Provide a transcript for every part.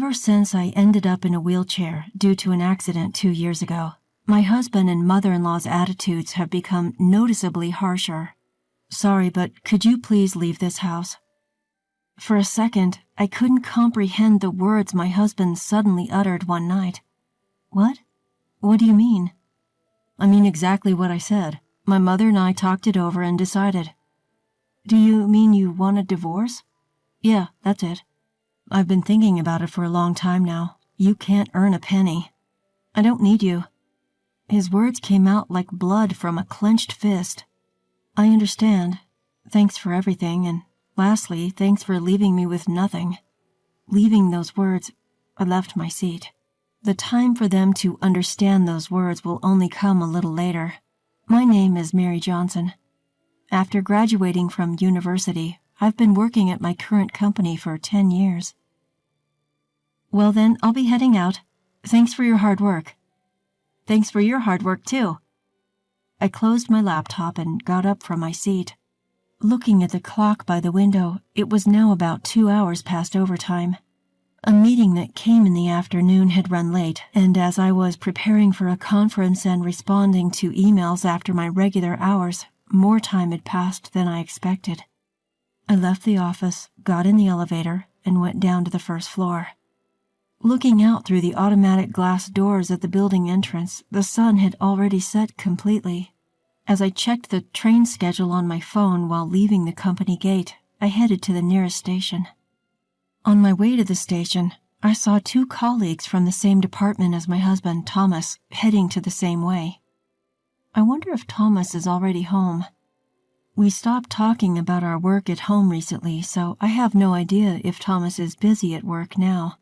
Ever since I ended up in a wheelchair due to an accident 2 years ago, my husband and mother-in-law's attitudes have become noticeably harsher. Sorry, but could you please leave this house? For a second, I couldn't comprehend the words my husband suddenly uttered one night. What? What do you mean? I mean exactly what I said. My mother and I talked it over and decided. Do you mean you want a divorce? Yeah, that's it. I've been thinking about it for a long time now. You can't earn a penny. I don't need you. His words came out like blood from a clenched fist. I understand. Thanks for everything, and lastly, thanks for leaving me with nothing. Leaving those words, I left my seat. The time for them to understand those words will only come a little later. My name is Mary Johnson. After graduating from university, I've been working at my current company for 10 years. Well then, I'll be heading out. Thanks for your hard work. Thanks for your hard work, too. I closed my laptop and got up from my seat. Looking at the clock by the window, it was now about 2 hours past overtime. A meeting that came in the afternoon had run late, and as I was preparing for a conference and responding to emails after my regular hours, more time had passed than I expected. I left the office, got in the elevator, and went down to the first floor. Looking out through the automatic glass doors at the building entrance, the sun had already set completely. As I checked the train schedule on my phone while leaving the company gate, I headed to the nearest station. On my way to the station, I saw 2 colleagues from the same department as my husband, Thomas, heading to the same way. I wonder if Thomas is already home. We stopped talking about our work at home recently, so I have no idea if Thomas is busy at work now.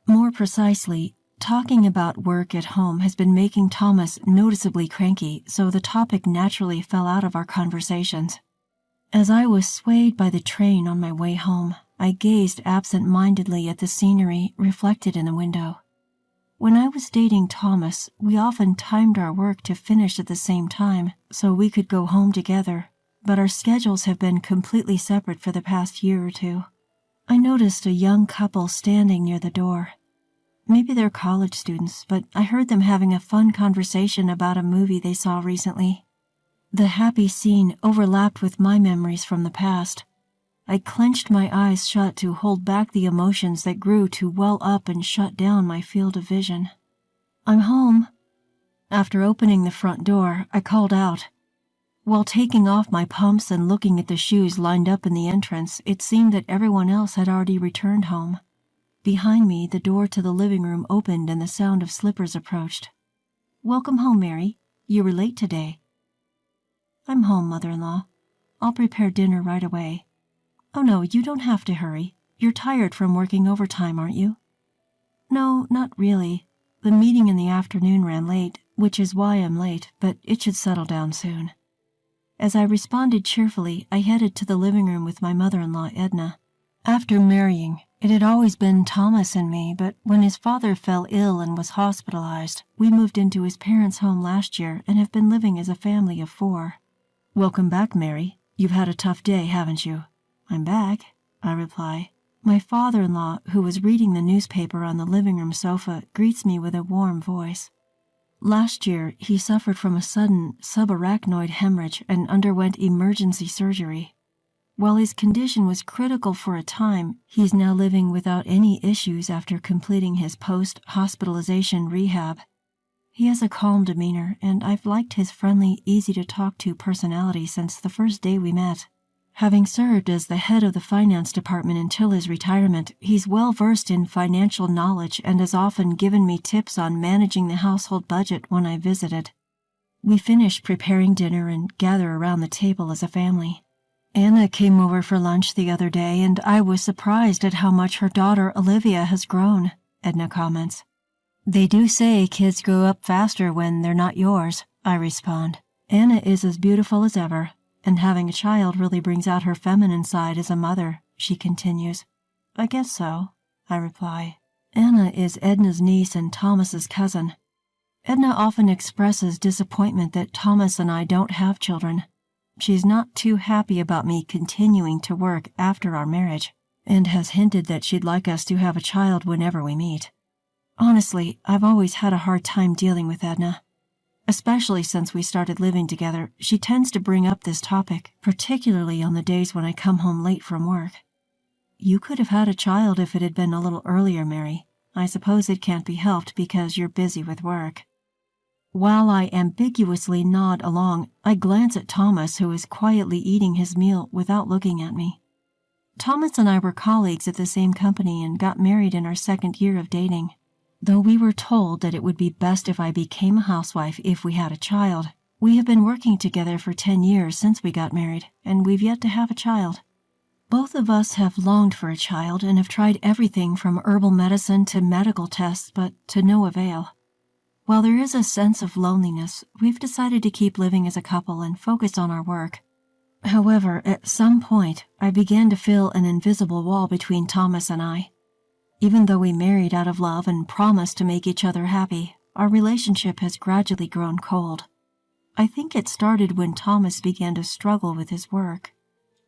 More precisely, talking about work at home has been making Thomas noticeably cranky, so the topic naturally fell out of our conversations. As I was swayed by the train on my way home, I gazed absent-mindedly at the scenery reflected in the window. When I was dating Thomas, we often timed our work to finish at the same time so we could go home together, but our schedules have been completely separate for the past year or 2. I noticed a young couple standing near the door. Maybe they're college students, but I heard them having a fun conversation about a movie they saw recently. The happy scene overlapped with my memories from the past. I clenched my eyes shut to hold back the emotions that grew to well up and shut down my field of vision. I'm home. After opening the front door, I called out. While taking off my pumps and looking at the shoes lined up in the entrance, it seemed that everyone else had already returned home. Behind me, the door to the living room opened and the sound of slippers approached. Welcome home, Mary. You were late today. I'm home, mother-in-law. I'll prepare dinner right away. Oh no, you don't have to hurry. You're tired from working overtime, aren't you? No, not really. The meeting in the afternoon ran late, which is why I'm late, but it should settle down soon. As I responded cheerfully, I headed to the living room with my mother-in-law, Edna. After marrying, it had always been Thomas and me, but when his father fell ill and was hospitalized, we moved into his parents' home last year and have been living as a family of 4. Welcome back, Mary. You've had a tough day, haven't you? I'm back, I reply. My father-in-law, who was reading the newspaper on the living room sofa, greets me with a warm voice. Last year, he suffered from a sudden subarachnoid hemorrhage and underwent emergency surgery. While his condition was critical for a time, he's now living without any issues after completing his post-hospitalization rehab. He has a calm demeanor, and I've liked his friendly, easy-to-talk-to personality since the first day we met. Having served as the head of the finance department until his retirement, he's well-versed in financial knowledge and has often given me tips on managing the household budget when I visited. We finished preparing dinner and gather around the table as a family. Anna came over for lunch the other day, and I was surprised at how much her daughter Olivia has grown, Edna comments. They do say kids grow up faster when they're not yours, I respond. Anna is as beautiful as ever, and having a child really brings out her feminine side as a mother, she continues. I guess so, I reply. Anna is Edna's niece and Thomas's cousin. Edna often expresses disappointment that Thomas and I don't have children. She's not too happy about me continuing to work after our marriage, and has hinted that she'd like us to have a child whenever we meet. Honestly, I've always had a hard time dealing with Edna. Especially since we started living together, she tends to bring up this topic, particularly on the days when I come home late from work. You could have had a child if it had been a little earlier, Mary. I suppose it can't be helped because you're busy with work. While I ambiguously nod along, I glance at Thomas, who is quietly eating his meal without looking at me. Thomas and I were colleagues at the same company and got married in our second year of dating. Though we were told that it would be best if I became a housewife if we had a child, we have been working together for 10 years since we got married, and we've yet to have a child. Both of us have longed for a child and have tried everything from herbal medicine to medical tests, but to no avail. While there is a sense of loneliness, we've decided to keep living as a couple and focus on our work. However, at some point, I began to feel an invisible wall between Thomas and I. Even though we married out of love and promised to make each other happy, our relationship has gradually grown cold. I think it started when Thomas began to struggle with his work.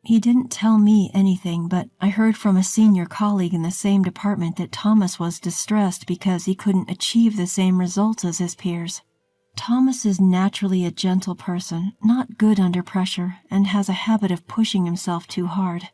He didn't tell me anything, but I heard from a senior colleague in the same department that Thomas was distressed because he couldn't achieve the same results as his peers. Thomas is naturally a gentle person, not good under pressure, and has a habit of pushing himself too hard.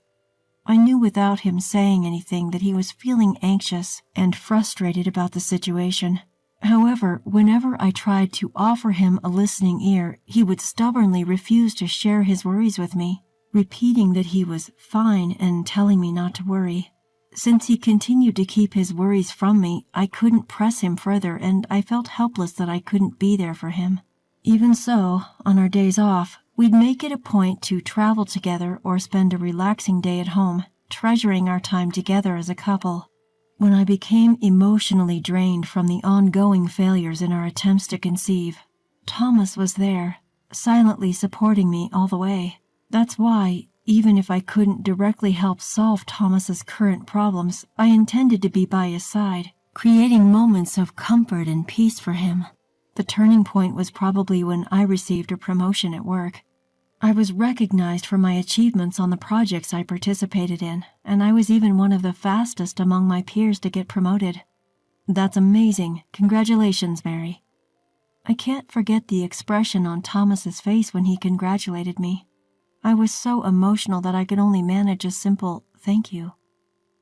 I knew without him saying anything that he was feeling anxious and frustrated about the situation. However, whenever I tried to offer him a listening ear, he would stubbornly refuse to share his worries with me, repeating that he was fine and telling me not to worry. Since he continued to keep his worries from me, I couldn't press him further, and I felt helpless that I couldn't be there for him. Even so, on our days off, we'd make it a point to travel together or spend a relaxing day at home, treasuring our time together as a couple. When I became emotionally drained from the ongoing failures in our attempts to conceive, Thomas was there, silently supporting me all the way. That's why, even if I couldn't directly help solve Thomas's current problems, I intended to be by his side, creating moments of comfort and peace for him. The turning point was probably when I received a promotion at work. I was recognized for my achievements on the projects I participated in, and I was even one of the fastest among my peers to get promoted. That's amazing. Congratulations, Mary. I can't forget the expression on Thomas's face when he congratulated me. I was so emotional that I could only manage a simple thank you.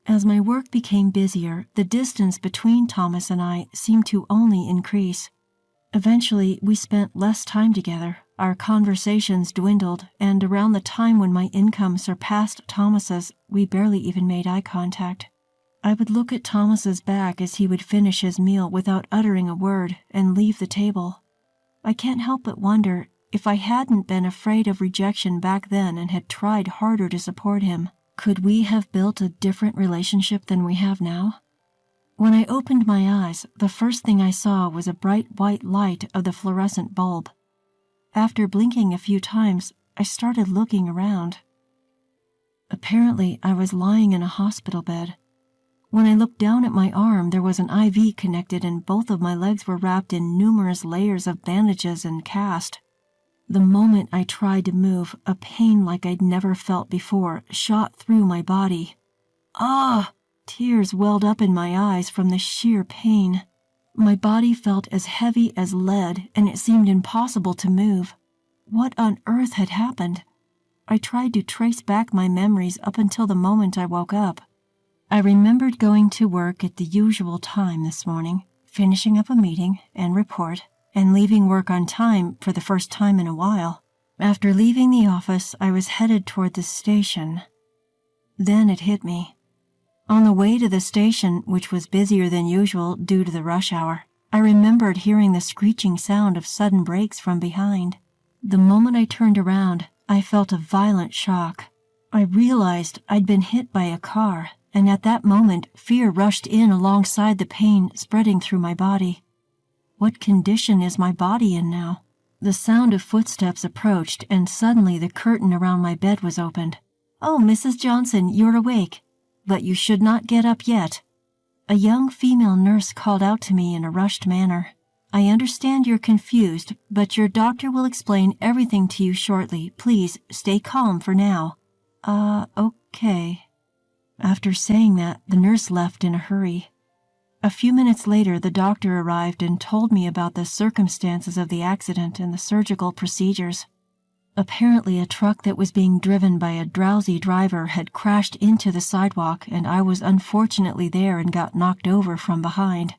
As my work became busier, the distance between Thomas and I seemed to only increase. Eventually, we spent less time together, our conversations dwindled, and around the time when my income surpassed Thomas's, we barely even made eye contact. I would look at Thomas's back as he would finish his meal without uttering a word and leave the table. I can't help but wonder, if I hadn't been afraid of rejection back then and had tried harder to support him, could we have built a different relationship than we have now? When I opened my eyes, the first thing I saw was a bright white light of the fluorescent bulb. After blinking a few times, I started looking around. Apparently, I was lying in a hospital bed. When I looked down at my arm, there was an IV connected and both of my legs were wrapped in numerous layers of bandages and cast. The moment I tried to move, a pain like I'd never felt before shot through my body. Ah! Tears welled up in my eyes from the sheer pain. My body felt as heavy as lead, and it seemed impossible to move. What on earth had happened? I tried to trace back my memories up until the moment I woke up. I remembered going to work at the usual time this morning, finishing up a meeting and report, and leaving work on time for the first time in a while. After leaving the office, I was headed toward the station. Then it hit me. On the way to the station, which was busier than usual due to the rush hour, I remembered hearing the screeching sound of sudden brakes from behind. The moment I turned around, I felt a violent shock. I realized I'd been hit by a car, and at that moment, fear rushed in alongside the pain spreading through my body. What condition is my body in now? The sound of footsteps approached, and suddenly the curtain around my bed was opened. "Oh, Mrs. Johnson, you're awake. But you should not get up yet." A young female nurse called out to me in a rushed manner. "I understand you're confused, but your doctor will explain everything to you shortly. Please, stay calm for now." Okay. After saying that, the nurse left in a hurry. A few minutes later, the doctor arrived and told me about the circumstances of the accident and the surgical procedures. Apparently, a truck that was being driven by a drowsy driver had crashed into the sidewalk, and I was unfortunately there and got knocked over from behind.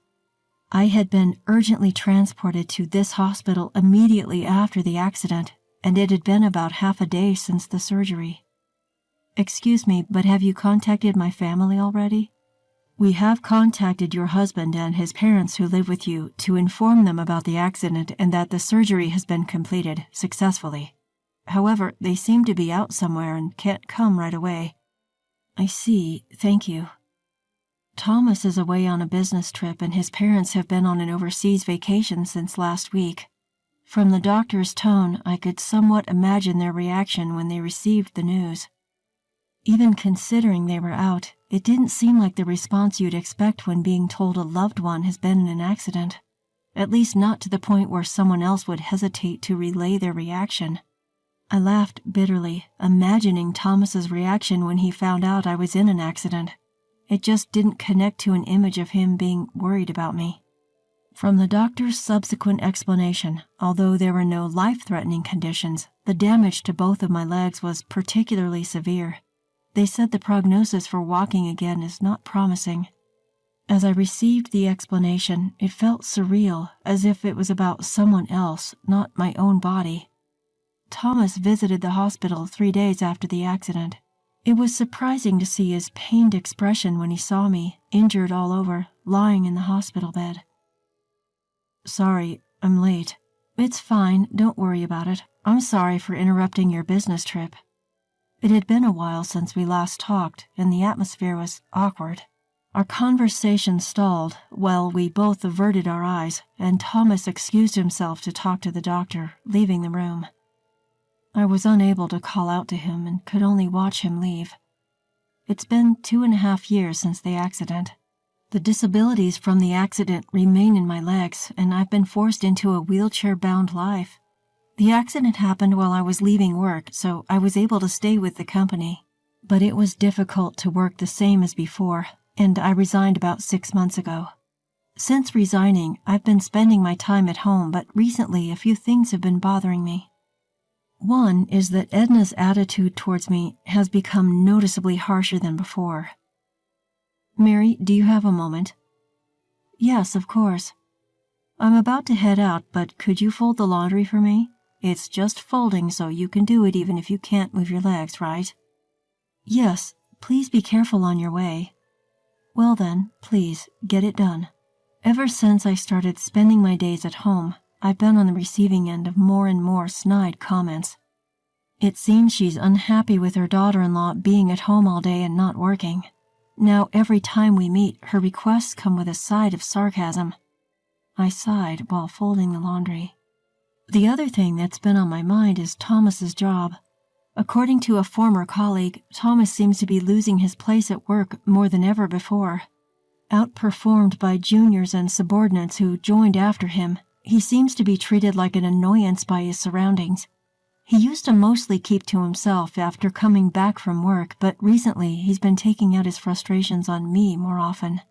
I had been urgently transported to this hospital immediately after the accident, and it had been about half a day since the surgery. Excuse me, but have you contacted my family already? We have contacted your husband and his parents who live with you to inform them about the accident and that the surgery has been completed successfully. However, they seem to be out somewhere and can't come right away. I see, thank you. Thomas is away on a business trip and his parents have been on an overseas vacation since last week. From the doctor's tone, I could somewhat imagine their reaction when they received the news. Even considering they were out, it didn't seem like the response you'd expect when being told a loved one has been in an accident. At least not to the point where someone else would hesitate to relay their reaction. I laughed bitterly, imagining Thomas's reaction when he found out I was in an accident. It just didn't connect to an image of him being worried about me. From the doctor's subsequent explanation, although there were no life-threatening conditions, the damage to both of my legs was particularly severe. They said the prognosis for walking again is not promising. As I received the explanation, it felt surreal, as if it was about someone else, not my own body. Thomas visited the hospital 3 days after the accident. It was surprising to see his pained expression when he saw me, injured all over, lying in the hospital bed. Sorry, I'm late. It's fine, don't worry about it. I'm sorry for interrupting your business trip. It had been a while since we last talked, and the atmosphere was awkward. Our conversation stalled while we both averted our eyes, and Thomas excused himself to talk to the doctor, leaving the room. I was unable to call out to him and could only watch him leave. It's been 2.5 years since the accident. The disabilities from the accident remain in my legs, and I've been forced into a wheelchair-bound life. The accident happened while I was leaving work, so I was able to stay with the company. But it was difficult to work the same as before, and I resigned about 6 months ago. Since resigning, I've been spending my time at home, but recently a few things have been bothering me. One is that Edna's attitude towards me has become noticeably harsher than before. Mary, do you have a moment? Yes, of course. I'm about to head out, but could you fold the laundry for me? It's just folding, so you can do it even if you can't move your legs, right? Yes, please be careful on your way. Well then, please, get it done. Ever since I started spending my days at home, I've been on the receiving end of more and more snide comments. It seems she's unhappy with her daughter-in-law being at home all day and not working. Now every time we meet, her requests come with a side of sarcasm. I sighed while folding the laundry. The other thing that's been on my mind is Thomas's job. According to a former colleague, Thomas seems to be losing his place at work more than ever before. Outperformed by juniors and subordinates who joined after him, he seems to be treated like an annoyance by his surroundings. He used to mostly keep to himself after coming back from work, but recently he's been taking out his frustrations on me more often.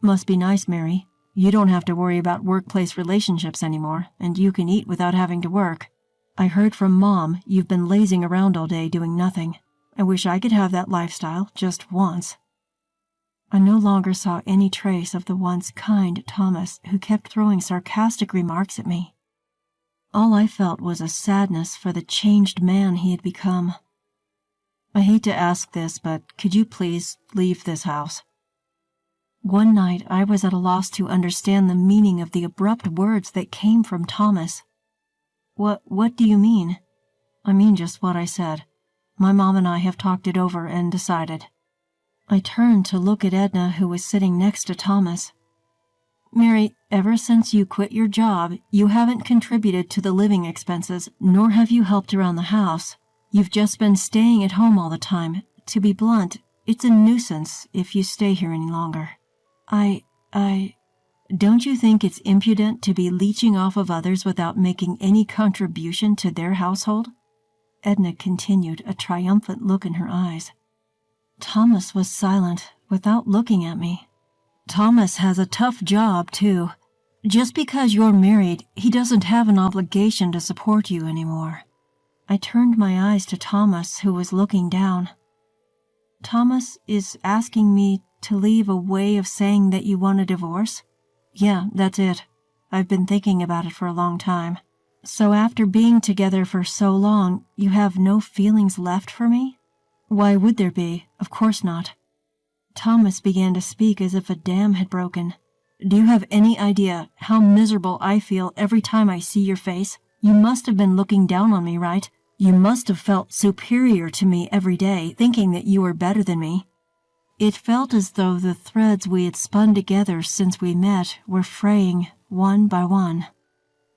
Must be nice, Mary. You don't have to worry about workplace relationships anymore, and you can eat without having to work. I heard from Mom you've been lazing around all day doing nothing. I wish I could have that lifestyle just once. I no longer saw any trace of the once kind Thomas who kept throwing sarcastic remarks at me. All I felt was a sadness for the changed man he had become. I hate to ask this, but could you please leave this house? One night I was at a loss to understand the meaning of the abrupt words that came from Thomas. What do you mean? I mean just what I said. My mom and I have talked it over and decided. I turned to look at Edna, who was sitting next to Thomas. Mary, ever since you quit your job, you haven't contributed to the living expenses, nor have you helped around the house. You've just been staying at home all the time. To be blunt, it's a nuisance if you stay here any longer. Don't you think it's impudent to be leeching off of others without making any contribution to their household? Edna continued, a triumphant look in her eyes. Thomas was silent, without looking at me. Thomas has a tough job, too. Just because you're married, he doesn't have an obligation to support you anymore. I turned my eyes to Thomas, who was looking down. Thomas is asking me to leave a way of saying that you want a divorce? Yeah, that's it. I've been thinking about it for a long time. So after being together for so long, you have no feelings left for me? Why would there be? Of course not. Thomas began to speak as if a dam had broken. Do you have any idea how miserable I feel every time I see your face? You must have been looking down on me, right? You must have felt superior to me every day, thinking that you were better than me. It felt as though the threads we had spun together since we met were fraying one by one.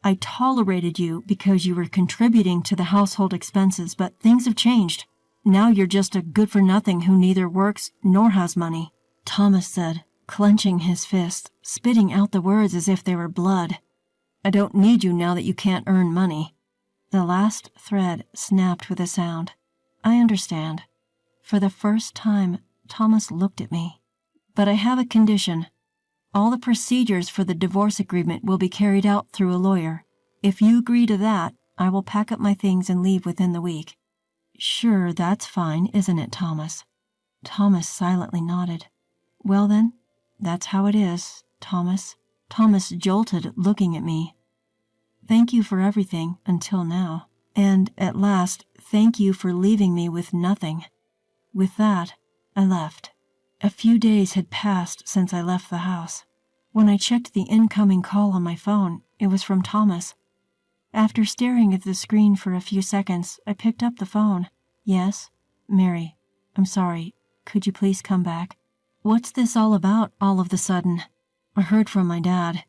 I tolerated you because you were contributing to the household expenses, but things have changed. Now you're just a good-for-nothing who neither works nor has money, Thomas said, clenching his fist, spitting out the words as if they were blood. I don't need you now that you can't earn money. The last thread snapped with a sound. I understand. For the first time, Thomas looked at me. But I have a condition. All the procedures for the divorce agreement will be carried out through a lawyer. If you agree to that, I will pack up my things and leave within the week. Sure, that's fine, isn't it, Thomas? Thomas silently nodded. Well then, that's how it is, Thomas. Thomas jolted, looking at me. Thank you for everything until now. And at last, thank you for leaving me with nothing. With that, I left. A few days had passed since I left the house. When I checked the incoming call on my phone, it was from Thomas. After staring at the screen for a few seconds, I picked up the phone. Yes? Mary, I'm sorry. Could you please come back? What's this all about, all of the sudden? I heard from my dad.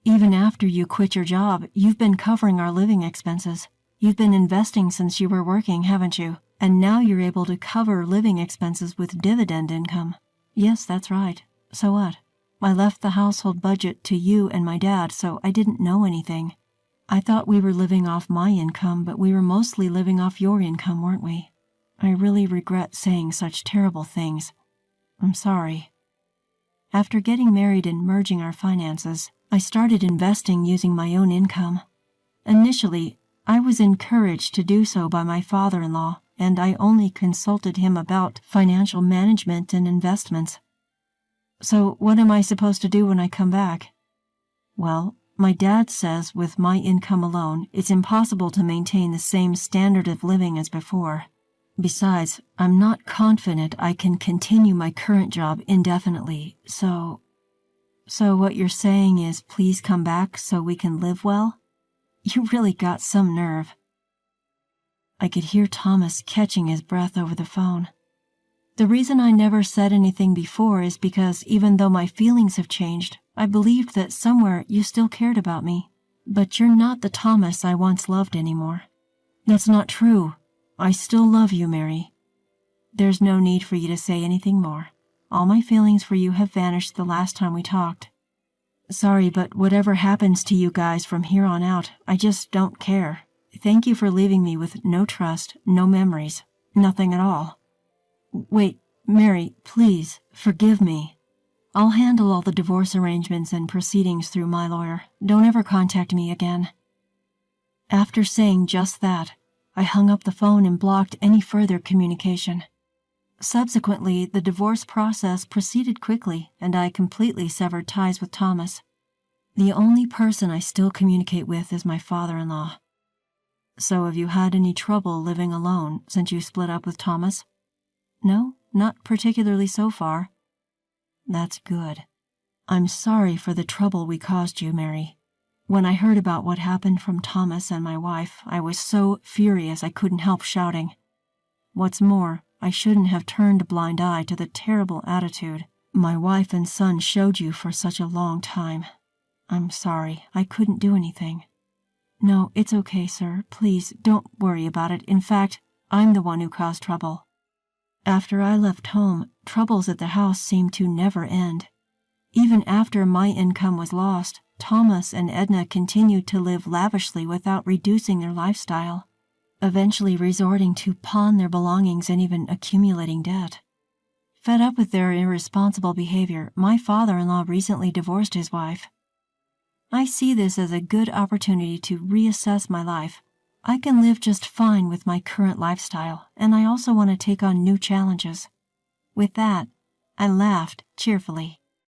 Even after you quit your job, you've been covering our living expenses. You've been investing since you were working, haven't you? And now you're able to cover living expenses with dividend income. Yes, that's right. So what? I left the household budget to you and my dad, so I didn't know anything. I thought we were living off my income, but we were mostly living off your income, weren't we? I really regret saying such terrible things. I'm sorry. After getting married and merging our finances, I started investing using my own income. Initially, I was encouraged to do so by my father-in-law, and I only consulted him about financial management and investments. So what am I supposed to do when I come back? Well, my dad says with my income alone, it's impossible to maintain the same standard of living as before. Besides, I'm not confident I can continue my current job indefinitely, so what you're saying is please come back so we can live well? You really got some nerve. I could hear Thomas catching his breath over the phone. The reason I never said anything before is because even though my feelings have changed, I believed that somewhere you still cared about me. But you're not the Thomas I once loved anymore. That's not true. I still love you, Mary. There's no need for you to say anything more. All my feelings for you have vanished the last time we talked. Sorry, but whatever happens to you guys from here on out, I just don't care. Thank you for leaving me with no trust, no memories, nothing at all. Wait, Mary, please, forgive me. I'll handle all the divorce arrangements and proceedings through my lawyer. Don't ever contact me again. After saying just that, I hung up the phone and blocked any further communication. Subsequently, the divorce process proceeded quickly, and I completely severed ties with Thomas. The only person I still communicate with is my father-in-law. So have you had any trouble living alone since you split up with Thomas? No, not particularly so far. That's good. I'm sorry for the trouble we caused you, Mary. When I heard about what happened from Thomas and my wife, I was so furious I couldn't help shouting. What's more, I shouldn't have turned a blind eye to the terrible attitude my wife and son showed you for such a long time. I'm sorry, I couldn't do anything. No, it's okay, sir. Please, don't worry about it. In fact, I'm the one who caused trouble. After I left home, troubles at the house seemed to never end. Even after my income was lost, Thomas and Edna continued to live lavishly without reducing their lifestyle, eventually resorting to pawn their belongings and even accumulating debt. Fed up with their irresponsible behavior, my father-in-law recently divorced his wife. I see this as a good opportunity to reassess my life. I can live just fine with my current lifestyle, and I also want to take on new challenges. With that, I laughed cheerfully.